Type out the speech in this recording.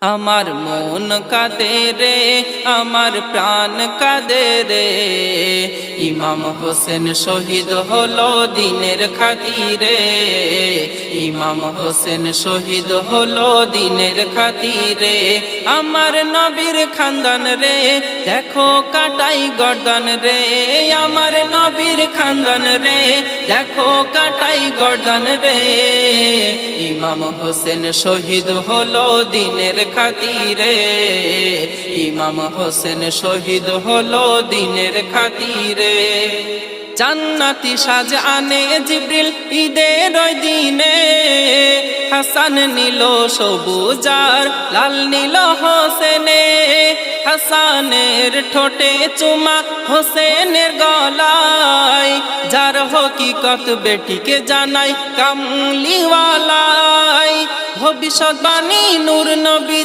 আমার মন কাঁদে রে, আমার প্রাণ কাঁদে রে, ইমাম হোসেন শহীদ হলো দিনের খাতিরে। ইমাম হোসেন শহীদ হলো দিনের খাতিরে। আমার নবীর খানদান রে, দেখো কাটাই গর্দান রে। আমার নবীর খানদান রে, দেখো কাটাই গর্দান রে। ইমাম হোসেন শহীদ হলো দিনের খাতিরে। ইমাম হোসেন শহীদ হলো দিনের খাতিরে। জান্নাতি সাজ আনে জিবরিল ঈদের ওই দিনে, হাসান নিল সবুজার লাল নীল হোসেনে। হাসানের ঠোঁটে চুমা হোসেনের গলায়, যার হকিকত বেটিকে জানাই কামলিওয়ালাই। ভবিষ্যৎবাণী নূর নবী